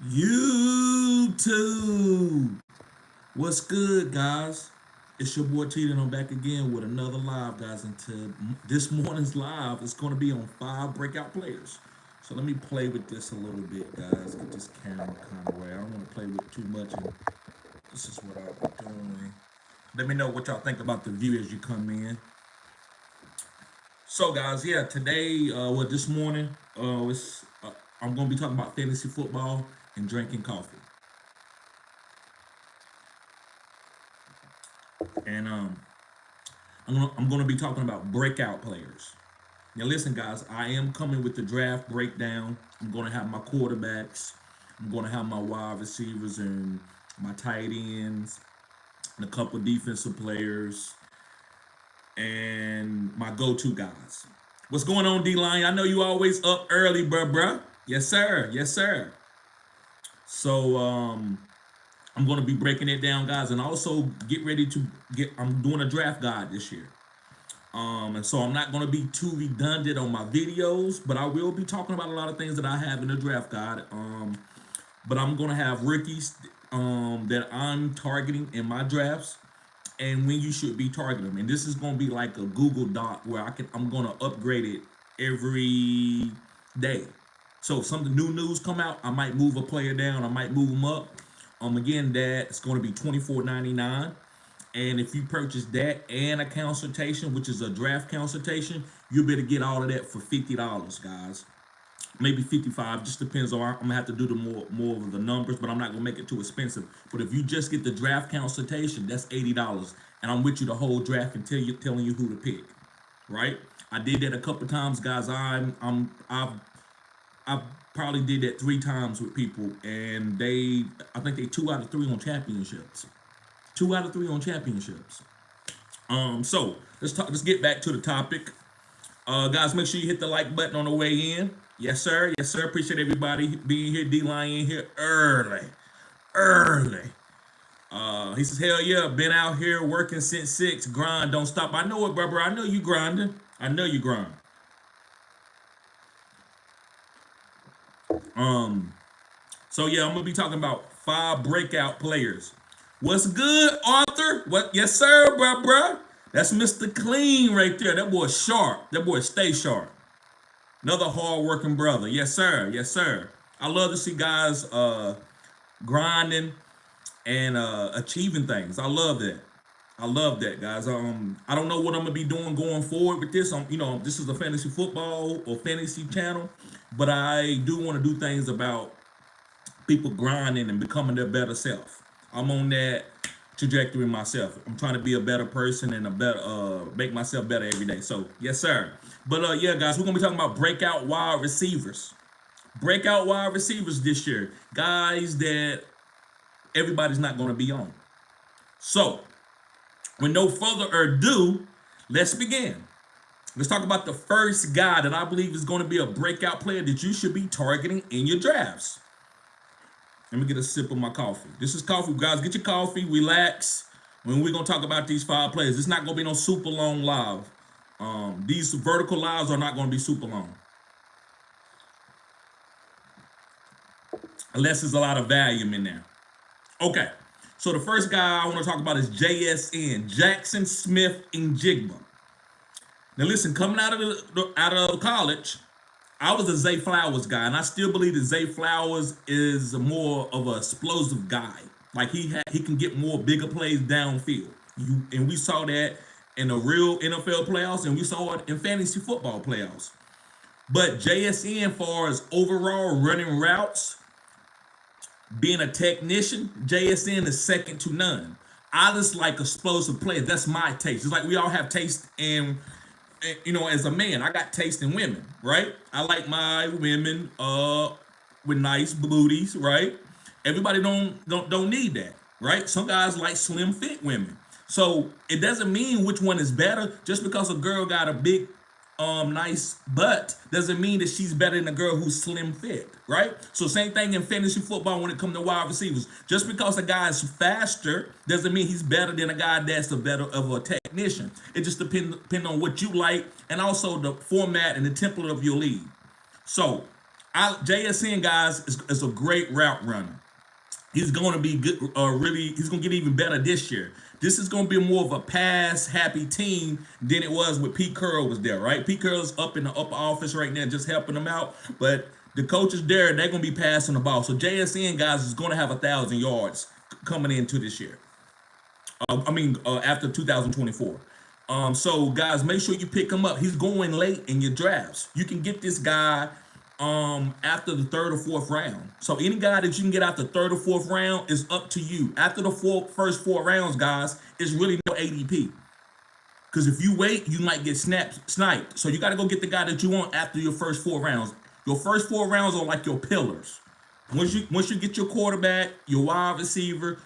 YouTube. What's good, guys? It's your boy Cheat, and I'm back again with another live, guys. And this morning's live is going to be on 5 breakout players. So let me play with this a little bit, guys. Get this camera kind of way. I don't want to play with too much, and this is what I'll be doing. Let me know what y'all think about the view as you come in. So, guys, yeah, today, this morning, I'm going to be talking about fantasy football and drinking coffee. And I'm gonna be talking about breakout players. Now listen, guys, I am coming with the draft breakdown. I'm gonna have my quarterbacks, I'm gonna have my wide receivers and my tight ends, and a couple defensive players, and my go-to guys. What's going on, D-Line? I know you always up early, bruh. Yes, sir. Yes, sir. So I'm going to be breaking it down, guys, and also get ready to I'm doing a draft guide this year. And so I'm not going to be too redundant on my videos, but I will be talking about a lot of things that I have in the draft guide. But I'm going to have rookies that I'm targeting in my drafts and when you should be targeting them. And this is going to be like a Google Doc where I'm going to upgrade it every day. So if something new news come out, I might move a player down, I might move them up. Again, that's going to be $24.99. And if you purchase that and a consultation, which is a draft consultation, you'll be able to get all of that for $50, guys. Maybe 55, just depends on. I'm gonna have to do the more of the numbers, but I'm not gonna make it too expensive. But if you just get the draft consultation, that's $80, and I'm with you the whole draft and telling you who to pick. Right? I did that a couple times, guys. I've probably did that 3 times with people, and I think they 2 out of 3 on championships. 2 out of 3 on championships. So let's get back to the topic. Guys, make sure you hit the like button on the way in. Yes, sir. Yes, sir. Appreciate everybody being here. D-Line in here early. He says, hell yeah, been out here working since 6. Grind, don't stop. I know it, brother. I know you grinding. I know you grind. So yeah, I'm gonna be talking about 5 breakout players. What's good, Arthur? What? Yes, sir, bruh. That's Mr. Clean right there. That boy sharp. That boy stay sharp. Another hard-working brother. Yes, sir. Yes, sir. I love to see guys grinding and achieving things. I love that. I love that, guys. I don't know what I'm gonna be doing going forward with this. This is a fantasy football or fantasy channel, but I do want to do things about people grinding and becoming their better self. I'm on that trajectory myself. I'm trying to be a better person and make myself better every day. So yes, sir. But yeah, guys, we're gonna be talking about breakout wide receivers. Breakout wide receivers this year, guys that everybody's not gonna be on. So, with no further ado, let's begin. Let's talk about the first guy that I believe is going to be a breakout player that you should be targeting in your drafts. Let me get a sip of my coffee. This is coffee, guys. Get your coffee, relax. When we're going to talk about these 5 players, it's not going to be no super long live. These vertical lives are not going to be super long. Unless there's a lot of value in there. Okay. So the first guy I want to talk about is JSN, Jackson Smith and Jigba. Now listen, coming out of college, I was a Zay Flowers guy, and I still believe that Zay Flowers is more of an explosive guy. Like he can get more bigger plays downfield. And we saw that in the real NFL playoffs, and we saw it in fantasy football playoffs. But JSN, far as overall running routes, being a technician, JSN is second to none. I just like explosive players. That's my taste. It's like we all have taste in, as a man, I got taste in women, right? I like my women with nice booties, right? Everybody don't need that, right? Some guys like slim fit women. So it doesn't mean which one is better. Just because a girl got a big nice butt doesn't mean that she's better than a girl who's slim fit, right? So same thing in fantasy football when it comes to wide receivers. Just because a guy is faster doesn't mean he's better than a guy that's a better of a technician. It just depends on what you like and also the format and the template of your league. So JSN guys is a great route runner. He's going to be good. He's going to get even better this year. This is going to be more of a pass happy team than it was with Pete Carroll was there, right? Pete Carroll's up in the upper office right now, just helping them out. But the coaches there, they're going to be passing the ball. So JSN guys is going to have 1,000 yards coming into this year. After 2024. So guys, make sure you pick him up. He's going late in your drafts. You can get this guy after the third or fourth round. So any guy that you can get out the third or fourth round is up to you. After the first four rounds, guys, it's really no ADP. Because if you wait, you might get sniped. So you got to go get the guy that you want after your first four rounds. Your first four rounds are like your pillars. Once you get your quarterback, your wide receiver,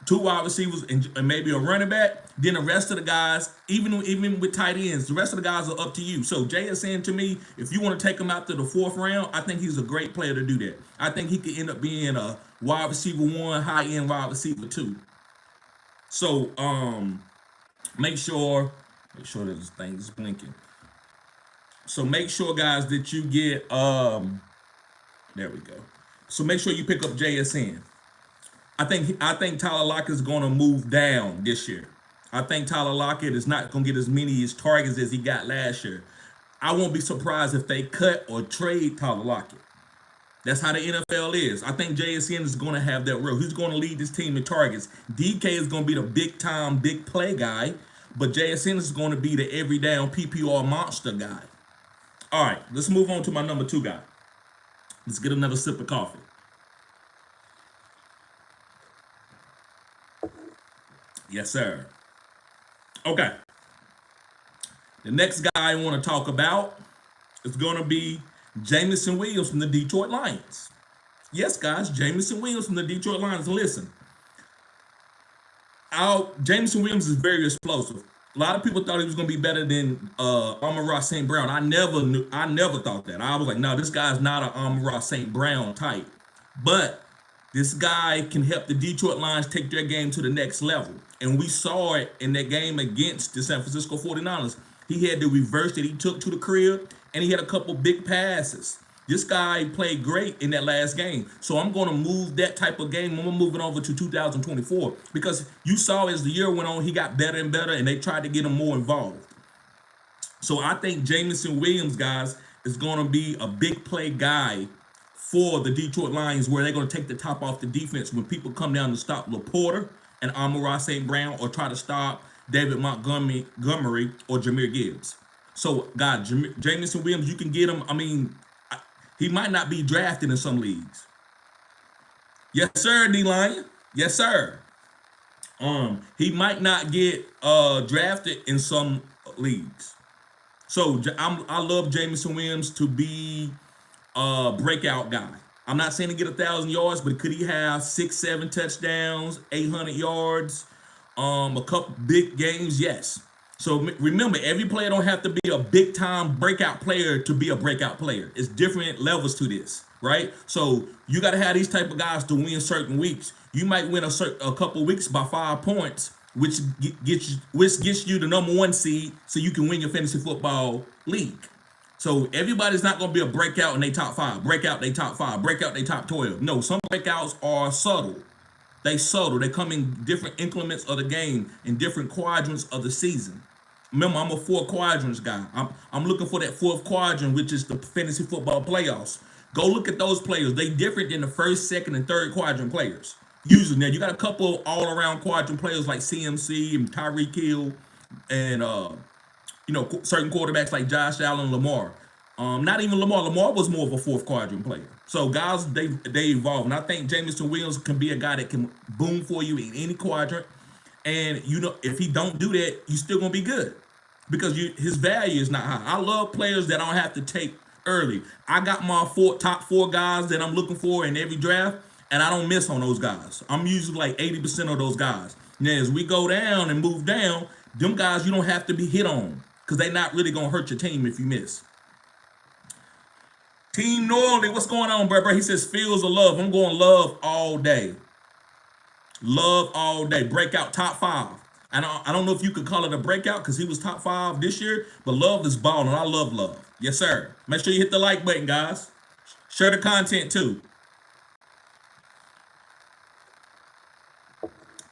two wide receivers, and maybe a running back, then the rest of the guys, even with tight ends, the rest of the guys are up to you. So JSN, to me, if you want to take him out to the fourth round, I think he's a great player to do that. I think he could end up being a wide receiver 1, high end wide receiver 2. So make sure that this thing is blinking. So make sure, guys, that you get there we go. So make sure you pick up JSN. I think Tyler Lockett is going to move down this year. I think Tyler Lockett is not going to get as many targets as he got last year. I won't be surprised if they cut or trade Tyler Lockett. That's how the NFL is. I think JSN is going to have that role. He's going to lead this team in targets. DK is going to be the big-time, big play guy, but JSN is going to be the every down PPR monster guy. All right, let's move on to my number 2 guy. Let's get another sip of coffee. Yes, sir. Okay. The next guy I want to talk about is going to be Jameson Williams from the Detroit Lions. Yes, guys, Jameson Williams from the Detroit Lions. Listen, Jameson Williams is very explosive. A lot of people thought he was going to be better than Amon-Ra St. Brown. I never thought that. I was like, no, this guy's not an Amon-Ra St. Brown type. But this guy can help the Detroit Lions take their game to the next level. And we saw it in that game against the San Francisco 49ers. He had the reverse that he took to the crib, and he had a couple big passes. This guy played great in that last game. So I'm going to move that type of game. I'm moving over to 2024 because you saw as the year went on, he got better and better, and they tried to get him more involved. So I think Jameson Williams, guys, is going to be a big play guy for the Detroit Lions, where they're going to take the top off the defense when people come down to stop LaPorta and Amon-Ra St. Brown, or try to stop David Montgomery or Jahmyr Gibbs. So, God, Jameson Williams, you can get him. I mean, he might not be drafted in some leagues. Yes, sir, D-Lion. Yes, sir. He might not get drafted in some leagues. So, I love Jameson Williams to be a breakout guy. I'm not saying to get 1,000 yards, but could he have 6-7 touchdowns, 800 yards, a couple big games? Yes. So remember, every player don't have to be a big time breakout player to be a breakout player. It's different levels to this, right? So you got to have these type of guys to win certain weeks. You might win a couple weeks by 5 points, which gets you the number 1 seed, so you can win your fantasy football league. So everybody's not going to be a breakout in their top 5, breakout they top 5, breakout they top 12. No, some breakouts are subtle. They come in different increments of the game, in different quadrants of the season. Remember, I'm a 4 quadrants guy. I'm looking for that 4th quadrant, which is the fantasy football playoffs. Go look at those players. They different than the 1st, 2nd, and 3rd quadrant players. Usually, now you got a couple all-around quadrant players like CMC and Tyreek Hill, and certain quarterbacks like Josh Allen, Lamar. Not even Lamar. Lamar was more of a 4th quadrant player. So guys, they evolve, and I think Jameson Williams can be a guy that can boom for you in any quadrant. And if he don't do that, you still gonna be good because his value is not high. I love players that I don't have to take early. I got my top 4 guys that I'm looking for in every draft, and I don't miss on those guys. I'm usually like 80% of those guys. Now, as we go down and move down, them guys you don't have to be hit on because they're not really gonna hurt your team if you miss. Team Norley, what's going on, bro? He says Fields of love. I'm going love all day. Love all day. Breakout top 5. I don't know if you could call it a breakout because he was top 5 this year, but Love is balling. I love Love. Yes, sir. Make sure you hit the like button, guys. Share the content too.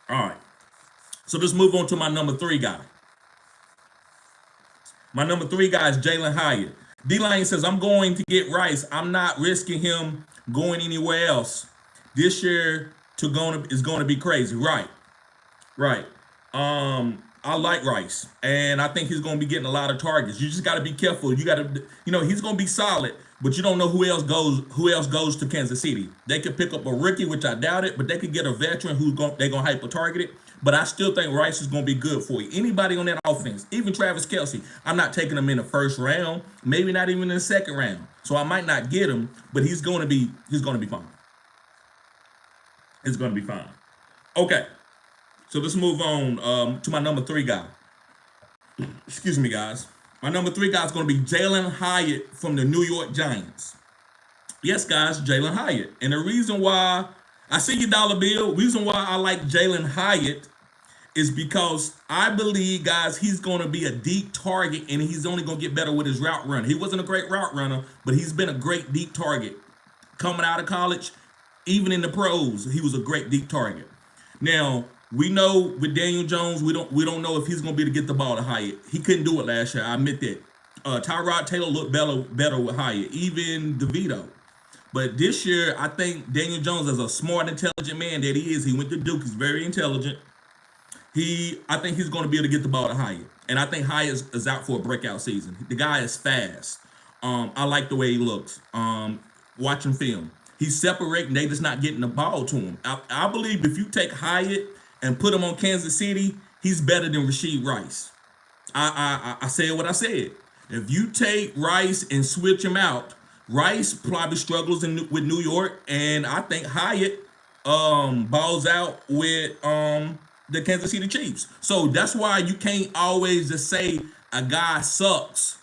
All right. So let's move on to my number 3 guy. My number 3 guy is Jalen Hyatt. D-Line says, I'm going to get Rice. I'm not risking him going anywhere else. This year is going to be crazy. Right. Right. I like Rice, and I think he's going to be getting a lot of targets. You just got to be careful. You got to, he's going to be solid, but you don't know who else goes to Kansas City. They could pick up a rookie, which I doubt it, but they could get a veteran they're going to hyper target it. But I still think Rice is going to be good for you. Anybody on that offense, even Travis Kelce, I'm not taking him in the first round, maybe not even in the second round. So I might not get him, but he's going to be fine. It's going to be fine. Okay. So let's move on to my number 3 guy. Excuse me, guys. My number 3 guy is going to be Jalen Hyatt from the New York Giants. Yes, guys, Jalen Hyatt. And the reason why, I see your dollar bill, reason why I like Jalen Hyatt is because I believe, guys, he's going to be a deep target, and he's only going to get better with his route runner. He wasn't a great route runner, but he's been a great deep target. Coming out of college, even in the pros, he was a great deep target. Now, we know with Daniel Jones, we don't know if he's going to be able to get the ball to Hyatt. He couldn't do it last year. I admit that. Tyrod Taylor looked better with Hyatt, even DeVito. But this year, I think Daniel Jones, as a smart, intelligent man that he is, he went to Duke. He's very intelligent. I think he's going to be able to get the ball to Hyatt. And I think Hyatt is out for a breakout season. The guy is fast. I like the way he looks. Watching film. He's separating. They just not getting the ball to him. I believe if you take Hyatt and put him on Kansas City, he's better than Rashee Rice. I said what I said. If you take Rice and switch him out, Rice probably struggles with New York, and I think Hyatt balls out with the Kansas City Chiefs. So that's why you can't always just say a guy sucks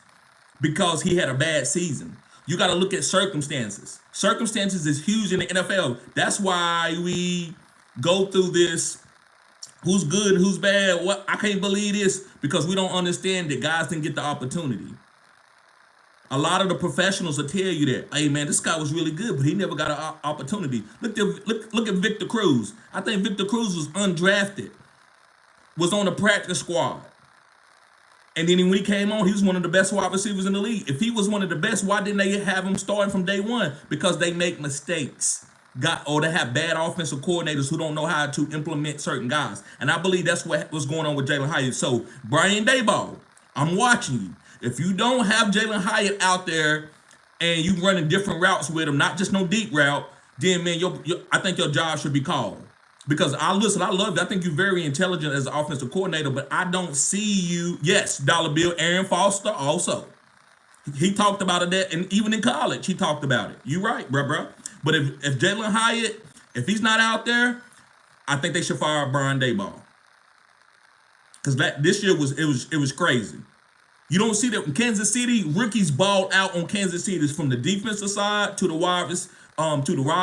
because he had a bad season. You got to look at circumstances. Circumstances is huge in the NFL. That's why we go through this. Who's good and who's bad? What I can't believe this because we don't understand that guys didn't get the opportunity. A lot of the professionals will tell you that, hey man, this guy was really good, but he never got an opportunity. Look at Victor Cruz. I think Victor Cruz was undrafted, was on the practice squad. And then when he came on, he was one of the best wide receivers in the league. If he was one of the best, why didn't they have him starting from day one? Because they make mistakes. Or they have bad offensive coordinators who don't know how to implement certain guys. And I believe that's what was going on with Jalen Hyatt. So, Brian Daboll, I'm watching you. If you don't have Jalen Hyatt out there and you running different routes with him, not just no deep route, then, man, I think your job should be called. Because I love you. I think you're very intelligent as an offensive coordinator, but I don't see you. Yes, dollar bill, Aaron Foster also. He talked about it, and even in college, he talked about it. You're right, bro. But if Jalen Hyatt, if he's not out there, I think they should fire Brian Daboll. Because this year was crazy. You don't see that in Kansas City, rookies balled out on Kansas City from the defensive side to the wide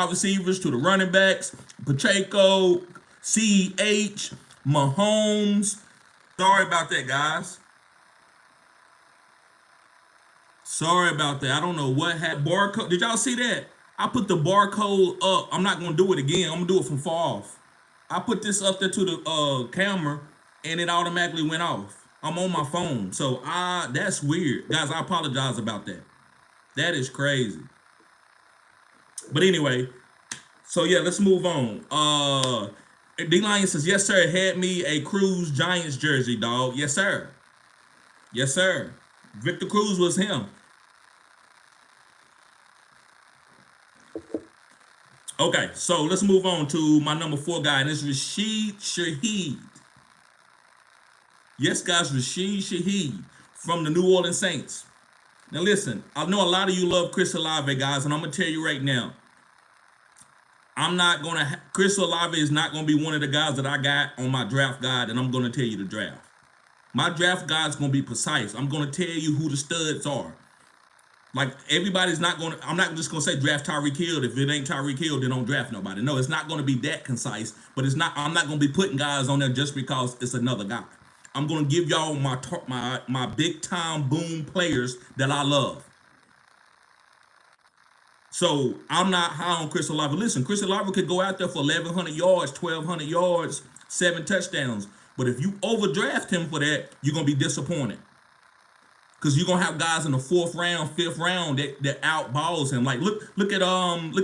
receivers, to the running backs, Pacheco, CH, Mahomes. Sorry about that, guys. Sorry about that. I don't know what happened. Barcode. Did y'all see that? I put the barcode up. I'm not going to do it again. I'm going to do it from far off. I put this up there to the camera, and it automatically went off. I'm on my phone. So that's weird. Guys, I apologize about that. That is crazy. But anyway, so yeah, let's move on. D-Lion says, yes, sir, had me a Cruz Giants jersey, dog. Yes, sir. Yes, sir. Victor Cruz was him. Okay, so let's move on to my number 4 guy, and it's Rashid Shaheed. Yes, guys, Rashid Shaheed from the New Orleans Saints. Now, listen, I know a lot of you love Chris Olave, guys, and I'm going to tell you right now, Chris Olave is not going to be one of the guys that I got on my draft guide, and I'm going to tell you the draft. My draft guide is going to be precise. I'm going to tell you who the studs are. Like, everybody's not going to, I'm not just going to say draft Tyreek Hill. If it ain't Tyreek Hill, then don't draft nobody. No, it's not going to be that concise, but I'm not going to be putting guys on there just because it's another guy. I'm going to give y'all my big time boom players that I love. So I'm not high on Chris Olave. Listen, Chris Olave could go out there for 1,100 yards, 1,200 yards, 7 touchdowns. But if you overdraft him for that, you're gonna be disappointed. Because you're gonna have guys in the 4th round, 5th round that outballs him. Like look at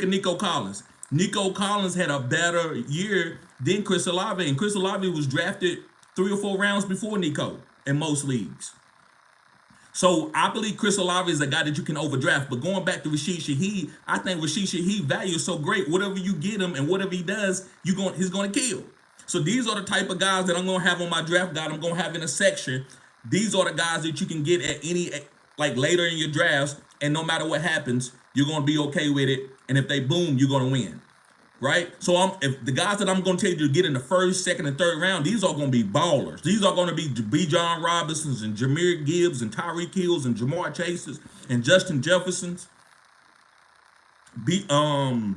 Nico Collins. Nico Collins had a better year than Chris Olave, and Chris Olave was drafted 3 or 4 rounds before Nico in most leagues. So I believe Chris Olave is a guy that you can overdraft. But going back to Rashid Shaheed, I think Rashid Shaheed value is so great. Whatever you get him and whatever he does, he's gonna kill. So these are the type of guys that I'm gonna have on my draft guide. I'm gonna have in a section. These are the guys that you can get at any, like later in your drafts, and no matter what happens, you're gonna be okay with it. And if they boom, you're gonna win, right? So if the guys that I'm gonna tell you to get in the 1st, 2nd, and 3rd round, these are gonna be ballers. These are gonna be John Robinsons and Jameer Gibbs and Tyreek Hills and Jamar Chases and Justin Jeffersons, Saquon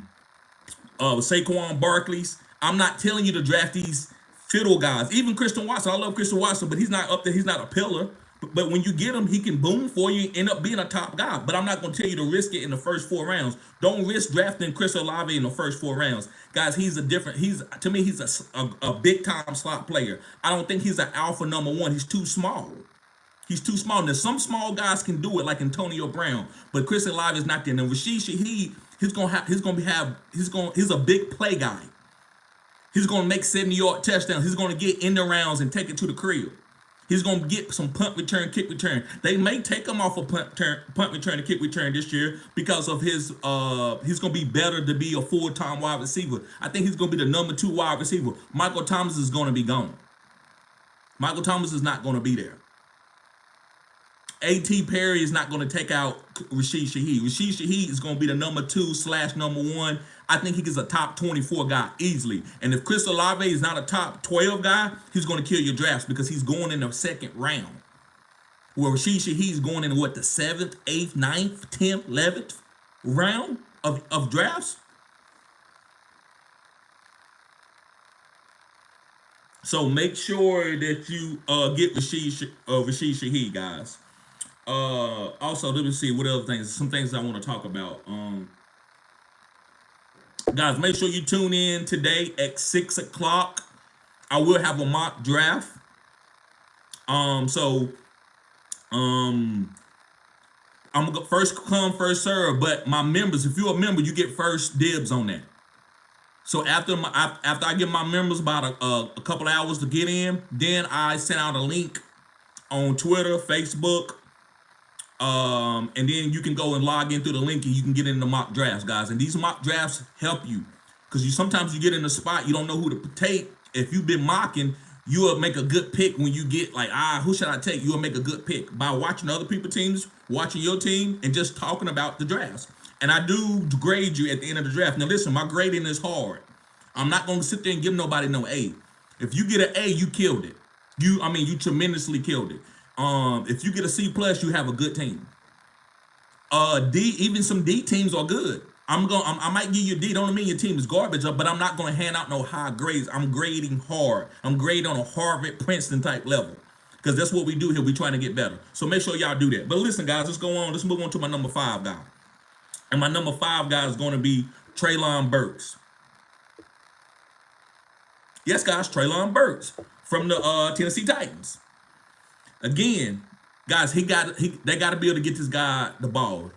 Barkley's. I'm not telling you to draft these fiddle guys. Even Christian Watson. I love Christian Watson, but he's not up there. He's not a pillar. But when you get him, he can boom for you and end up being a top guy. But I'm not going to tell you to risk it in the first 4 rounds. Don't risk drafting Chris Olave in the first 4 rounds. Guys, to me, he's a big-time slot player. I don't think he's an alpha number 1. He's too small. He's too small. Now, some small guys can do it, like Antonio Brown. But Chris Olave is not there. Now, Rashid Shaheed, he's a big play guy. He's going to make 70-yard touchdowns. He's going to get in the rounds and take it to the crib. He's going to get some punt return, kick return. They may take him off a punt return and kick return this year because of his, he's going to be better to be a full-time wide receiver. I think he's going to be the number 2 wide receiver. Michael Thomas is going to be gone. Michael Thomas is not going to be there. A.T. Perry is not going to take out Rashid Shaheed. Rashid Shaheed is going to be the number 2/number 1. I think he is a top 24 guy easily. And if Chris Olave is not a top 12 guy, he's going to kill your drafts because he's going in the 2nd round. Where Rashid Shaheed is going in the 7th, 8th, 9th, 10th, 11th round of drafts. So make sure that you get Rashid Shaheed, guys. Also, let me see what other things, some things I want to talk about. Guys, make sure you tune in today at 6 o'clock. I will have a mock draft. I'm gonna go first come, first serve. But my members, if you're a member, you get first dibs on that. So after I give my members about a couple hours to get in, then I send out a link on Twitter, Facebook. And then you can go and log in through the link and you can get in the mock drafts, guys. And these mock drafts help you because sometimes you get in a spot you don't know who to take. If you've been mocking, you will make a good pick when you get like, who should I take? You will make a good pick by watching other people's teams, watching your team, and just talking about the drafts. And I do grade you at the end of the draft. Now listen, my grading is hard. I'm not going to sit there and give nobody no A. If you get an A, you killed it. You tremendously killed it. If you get a C+, you have a good team. D, even some D teams are good. I might give you a D. Don't mean your team is garbage, but I'm not going to hand out no high grades. I'm grading hard. I'm grading on a Harvard, Princeton type level because that's what we do here. We're trying to get better. So make sure y'all do that. But listen, guys, let's go on. Let's move on to my number 5 guy. And my number 5 guy is going to be Treylon Burks. Yes, guys, Treylon Burks from the Tennessee Titans. Again, guys, they got to be able to get this guy the ball.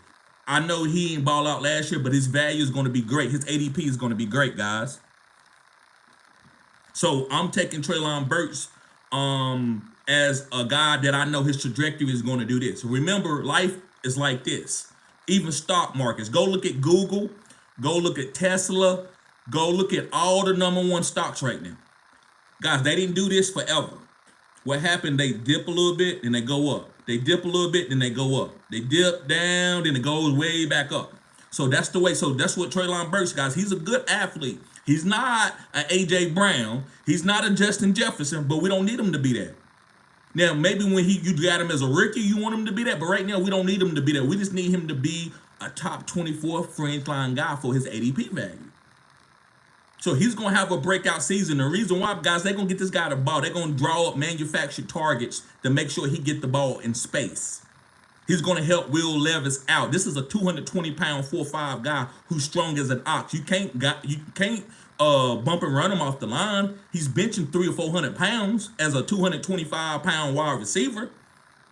I know he didn't ball out last year, but his value is going to be great. His ADP is going to be great, guys. So I'm taking Treylon Burks as a guy that I know his trajectory is going to do this. Remember, life is like this. Even stock markets. Go look at Google. Go look at Tesla. Go look at all the number 1 stocks right now. Guys, they didn't do this forever. What happened, they dip a little bit, and they go up. They dip a little bit, then they go up. They dip down, then it goes way back up. So that's the way. So that's what Treylon Burks, guys. He's a good athlete. He's not an A.J. Brown. He's not a Justin Jefferson, but we don't need him to be that. Now, maybe when you got him as a rookie, you want him to be that. But right now, we don't need him to be that. We just need him to be a top 24 franchise guy for his ADP value. So he's going to have a breakout season. The reason why, guys, they're going to get this guy the ball. They're going to draw up manufactured targets to make sure he get the ball in space. He's going to help Will Levis out. This is a 220-pound 4'5" guy who's strong as an ox. You can't bump and run him off the line. He's benching 300 or 400 pounds as a 225-pound wide receiver.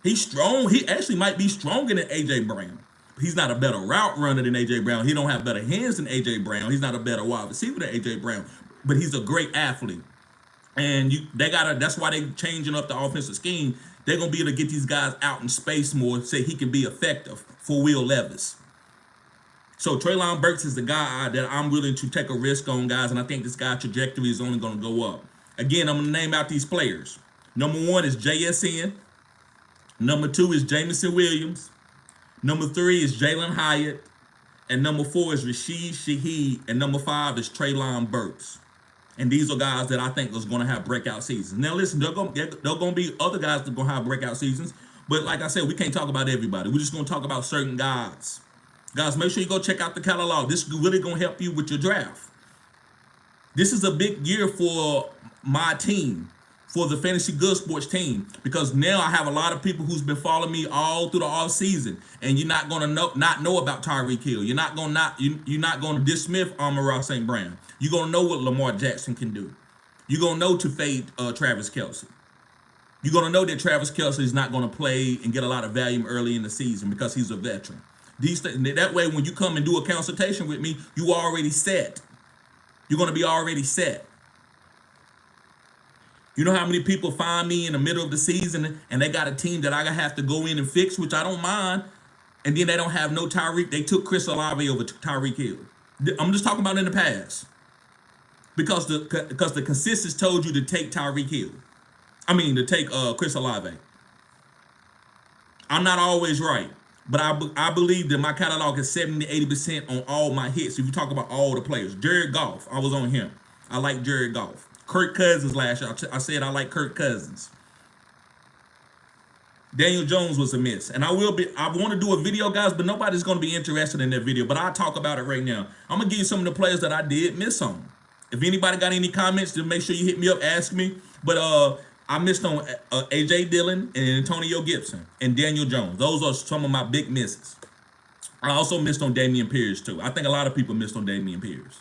He's strong. He actually might be stronger than A.J. Brown. He's not a better route runner than A.J. Brown. He don't have better hands than A.J. Brown. He's not a better wide receiver than A.J. Brown. But he's a great athlete. And that's why they're changing up the offensive scheme. They're going to be able to get these guys out in space more so he can be effective for Will Levis. So Treylon Burks is the guy that I'm willing to take a risk on, guys, and I think this guy's trajectory is only going to go up. Again, I'm going to name out these players. Number 1 is JSN. Number 2 is Jameson Williams. Number 3 is Jalen Hyatt. And number 4 is Rashid Shaheed. And number 5 is Treylon Burks. And these are guys that I think is going to have breakout seasons. Now, listen, there are going to be other guys that are going to have breakout seasons. But like I said, we can't talk about everybody. We're just going to talk about certain guys. Guys, make sure you go check out the catalog. This is really going to help you with your draft. This is a big year for my team, for the Fantasy Good Sports team, because now I have a lot of people who's been following me all through the off season, and you're not going to not know about Tyreek Hill. You're not going to dismiss Amon-Ra St. Brown. You're going to know what Lamar Jackson can do. You're going to know to fade Travis Kelce. You're going to know that Travis Kelce is not going to play and get a lot of value early in the season because he's a veteran. That way, when you come and do a consultation with me, you are already set. You're going to be already set. You know how many people find me in the middle of the season and they got a team that I have to go in and fix, which I don't mind, and then they don't have no Tyreek. They took Chris Olave over Tyreek Hill. I'm just talking about in the past. Because the consensus told you to take Tyreek Hill. To take Chris Olave. I'm not always right. But I believe that my catalog is 70 to 80% on all my hits. If you talk about all the players. Jared Goff, I was on him. I like Jared Goff. Kirk Cousins last year. I said I like Kirk Cousins. Daniel Jones was a miss. And I want to do a video, guys, but nobody's going to be interested in that video. But I'll talk about it right now. I'm going to give you some of the players that I did miss on. If anybody got any comments, then make sure you hit me up, ask me. But I missed on A.J. Dillon and Antonio Gibson and Daniel Jones. Those are some of my big misses. I also missed on Dameon Pierce, too. I think a lot of people missed on Dameon Pierce.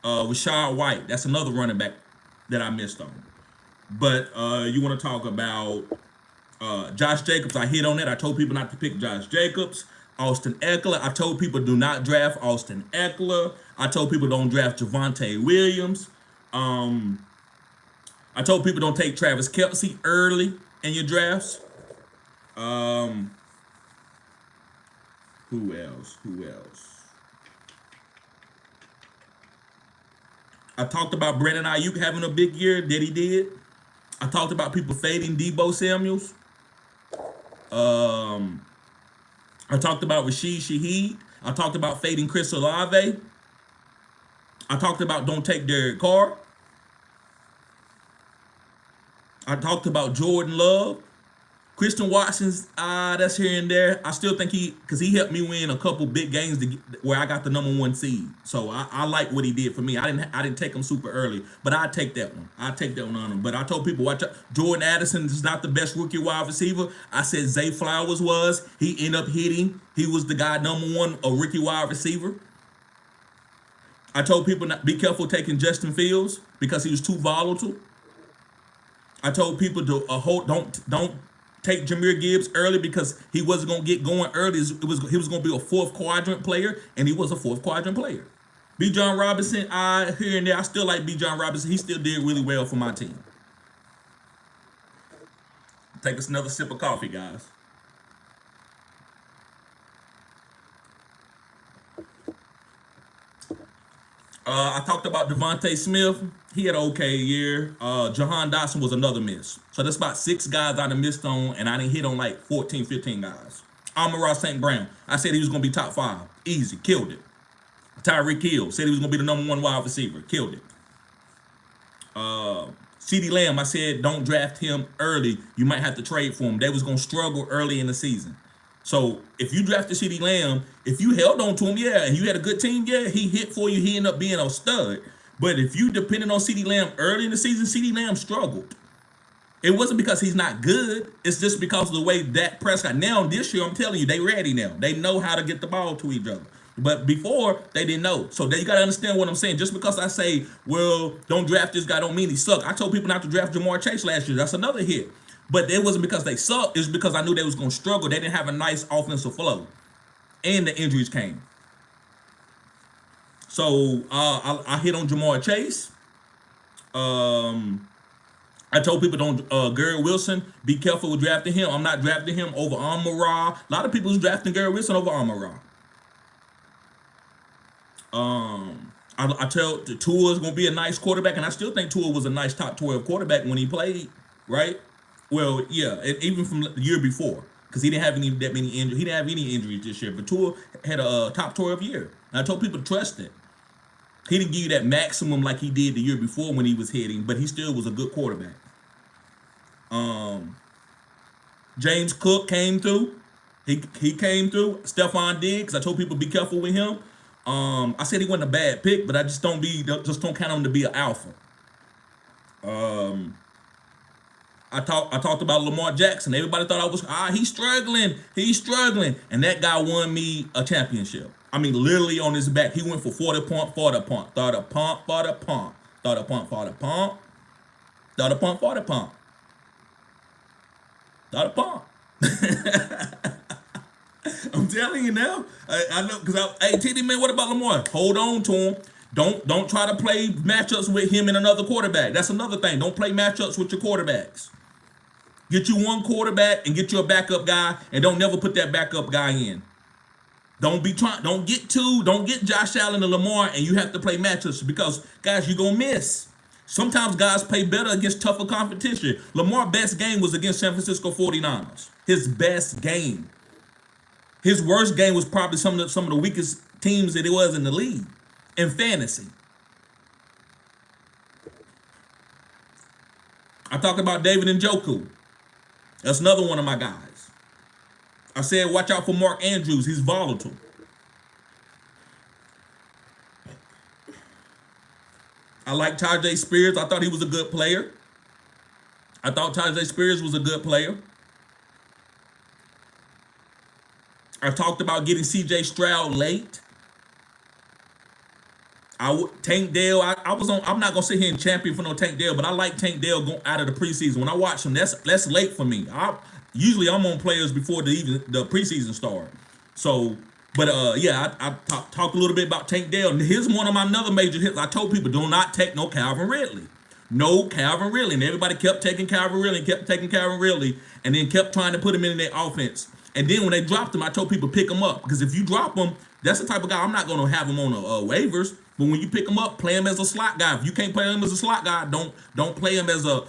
Rashad White, that's another running back that I missed on. But you want to talk about Josh Jacobs. I hit on it. I told people not to pick Josh Jacobs. Austin Eckler. I told people do not draft Austin Eckler. I told people don't draft Javonte Williams. I told people don't take Travis Kelce early in your drafts. Who else? I talked about Brandon Ayuk having a big year that he did. I talked about people fading Deebo Samuels. I talked about Rashid Shaheed. I talked about fading Chris Olave. I talked about don't take Derek Carr. I talked about Jordan Love. Christian Watson's, that's here and there. I still think because he helped me win a couple big games where I got the #1 seed. So I like what he did for me. I didn't take him super early, but I'd take that one. I'd take that one on him. But I told people, watch out. Jordan Addison is not the best rookie wide receiver. I said Zay Flowers was. He ended up hitting. He was the guy #1, a rookie wide receiver. I told people not be careful taking Justin Fields because he was too volatile. I told people to don't take Jahmyr Gibbs early because he wasn't going to get going early. He was going to be a 4th quadrant player, and he was a 4th quadrant player. Bijan Robinson, here and there, I still like Bijan Robinson. He still did really well for my team. Take us another sip of coffee, guys. I talked about Devontae Smith. He had an okay year. Jahan Dotson was another miss. So that's about 6 guys I done missed on, and I didn't hit on like 14, 15 guys. Amon-Ra St. Brown. I said he was going to be top 5. Easy. Killed it. Tyreek Hill. Said he was going to be the #1 wide receiver. Killed it. CeeDee Lamb. I said don't draft him early. You might have to trade for him. They was going to struggle early in the season. So if you drafted CeeDee Lamb, if you held on to him, yeah, and you had a good team, yeah, he hit for you. He ended up being a stud. But if you depended on CeeDee Lamb early in the season, CeeDee Lamb struggled. It wasn't because he's not good. It's just because of the way Dak Prescott. Now this year, I'm telling you, they ready now. They know how to get the ball to each other. But before they didn't know. So you gotta understand what I'm saying. Just because I say, well, don't draft this guy, don't mean he suck. I told people not to draft Jamar Chase last year. That's another hit. But it wasn't because they sucked. It's because I knew they was gonna struggle. They didn't have a nice offensive flow, and the injuries came. So I hit on Jamar Chase. Um, I told people don't Garrett Wilson, be careful with drafting him. I'm not drafting him over Amon-Ra. A lot of people is drafting Garrett Wilson over Amon-Ra. I tell the Tua is gonna be a nice quarterback, and I still think Tua was a nice top 12 quarterback when he played, right? Well, yeah, even from the year before, because he didn't have that many injuries. He didn't have any injuries this year, but Tua had a top 12 year. And I told people to trust it. He didn't give you that maximum like he did the year before when he was hitting, but he still was a good quarterback. James Cook came through. He came through. Stephon Diggs. I told people be careful with him. I said he wasn't a bad pick, but I just don't count him to be an alpha. I talked about Lamar Jackson. Everybody thought I was he's struggling, and that guy won me a championship. I mean, literally on his back, he went for 40 punt, 40 punt, 30 punt, 40 punt, 30 punt, 40 punt, 30 punt, 40 punt, 30 punt. I'm telling you now. I know because hey TD man, what about Lamar? Hold on to him. Don't try to play matchups with him and another quarterback. That's another thing. Don't play matchups with your quarterbacks. Get you one quarterback and get you a backup guy, and don't never put that backup guy in. Don't get Josh Allen and Lamar, and you have to play matchups because guys, you're gonna miss. Sometimes guys play better against tougher competition. Lamar's best game was against San Francisco 49ers. His best game. His worst game was probably some of the weakest teams that it was in the league in fantasy. I talked about David Njoku. That's another one of my guys. I said, watch out for Mark Andrews. He's volatile. I like Tajay Spears. I thought he was a good player. I thought Tajay Spears was a good player. I talked about getting C.J. Stroud late. Tank Dell. I'm not gonna sit here and champion for no Tank Dell, but I like Tank Dell going out of the preseason. When I watch him, that's late for me. Usually I'm on players before the preseason start. So, but yeah, I talked a little bit about Tank Dell. And here's one of my another major hits. I told people do not take no Calvin Ridley. No Calvin Ridley. And everybody kept taking Calvin Ridley, and then kept trying to put him in their offense. And then when they dropped him, I told people pick him up, because if you drop him, that's the type of guy I'm not going to have him on waivers. But when you pick him up, play him as a slot guy. If you can't play him as a slot guy, don't play him as a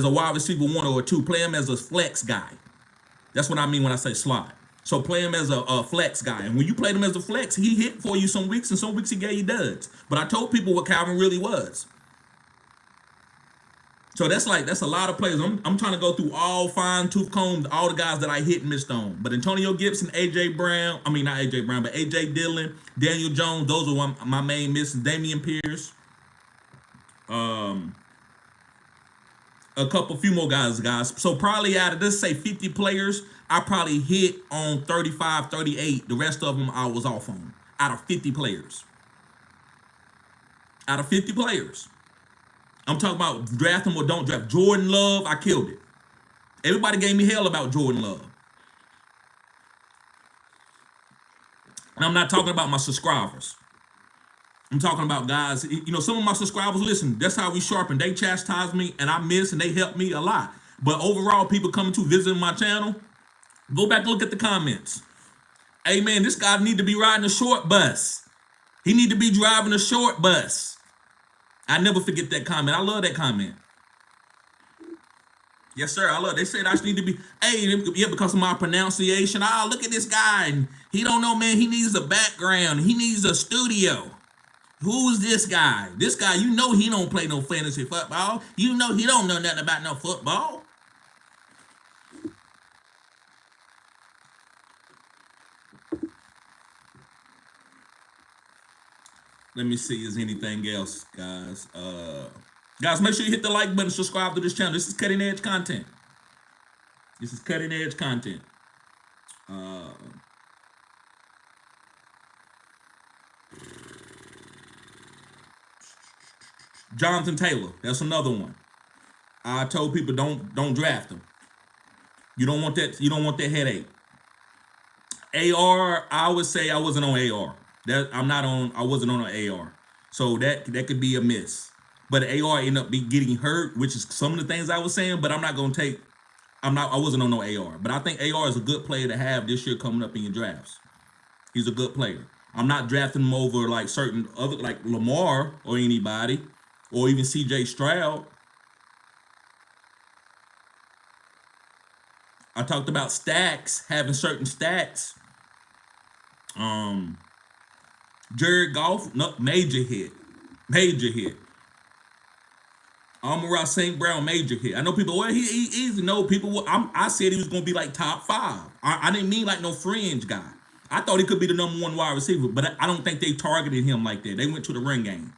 wide receiver 1 or 2. Play him as a flex guy. That's what I mean when I say slot. So play him as a flex guy. And when you played him as a flex, he hit for you some weeks, and some weeks he gave you duds. But I told people what Calvin really was. So that's a lot of players. I'm trying to go through all fine-tooth comb, all the guys that I hit and missed on. But Antonio Gibson, AJ Brown, not AJ Brown, but AJ Dillon, Daniel Jones, those are my main misses. Damian Pierce. A few more guys. So probably out of, let's say 50 players, I probably hit on 35, 38. The rest of them I was off on. Out of 50 players. Out of 50 players. I'm talking about draft him or don't draft. Jordan Love, I killed it. Everybody gave me hell about Jordan Love. And I'm not talking about my subscribers. I'm talking about guys, some of my subscribers, listen, that's how we sharpen. They chastise me, and I miss, and they help me a lot. But overall, people coming to visit my channel, go back and look at the comments. Hey, man, this guy need to be riding a short bus. He need to be driving a short bus. I never forget that comment. I love that comment. Yes, sir. I love it. They said I need to be, yeah, because of my pronunciation. Look at this guy. And he don't know, man. He needs a background. He needs a studio. Who's this guy? This guy, he don't play no fantasy football. He don't know nothing about no football. Let me see, is anything else, guys? Guys, make sure you hit the like button, subscribe to this channel. This is cutting edge content. This is cutting edge content. Jonathan Taylor, that's another one. I told people don't draft him. You don't want that. You don't want that headache. AR, I would say I wasn't on AR. That I'm not on. I wasn't on an AR, so that could be a miss. But AR ended up getting hurt, which is some of the things I was saying. But I'm not gonna take. I'm not. I wasn't on no AR. But I think AR is a good player to have this year coming up in your drafts. He's a good player. I'm not drafting him over like certain other like Lamar or anybody, or even CJ Stroud. I talked about stacks, having certain stacks. Jared Goff, no, major hit. Major hit. Amon-Ra St. Brown, major hit. I know people, well, he easy. No, people, I said he was going to be like top 5. I didn't mean like no fringe guy. I thought he could be the #1 wide receiver, but I don't think they targeted him like that. They went to the run game.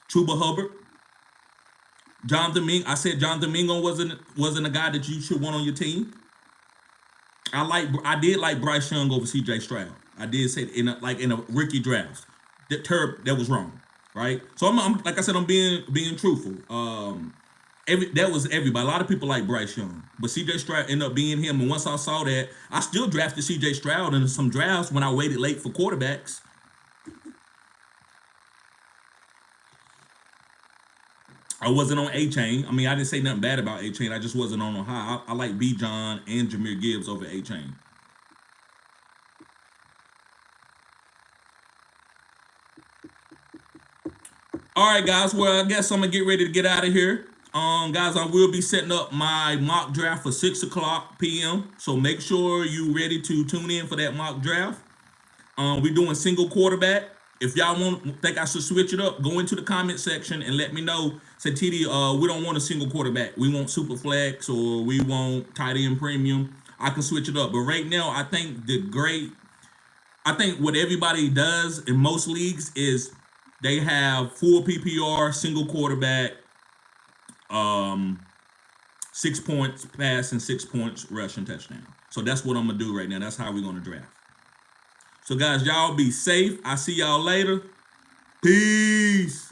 Chuba Hubbard. Jonathan Mingo. I said Jonathan Mingo wasn't a guy that you should want on your team. I did like Bryce Young over CJ Stroud. I did say in a rookie draft. That was wrong, right? So I'm like I said, I'm being truthful. That was everybody. A lot of people like Bryce Young, but CJ Stroud ended up being him. And once I saw that, I still drafted CJ Stroud in some drafts when I waited late for quarterbacks. I wasn't on A-Chain. I mean, I didn't say nothing bad about A-Chain. I just wasn't on high. I like B. John and Jahmyr Gibbs over A-Chain. All right, guys. Well, I guess I'm going to get ready to get out of here. Guys, I will be setting up my mock draft for 6 o'clock p.m. So make sure you're ready to tune in for that mock draft. We're doing single quarterback. If y'all think I should switch it up, go into the comment section and let me know. Say, TD, we don't want a single quarterback. We want super flex or we want tight end premium. I can switch it up. But right now, I think what everybody does in most leagues is they have full PPR, single quarterback, 6 points pass and 6 points rushing touchdown. So that's what I'm going to do right now. That's how we're going to draft. So, guys, y'all be safe. I'll see y'all later. Peace.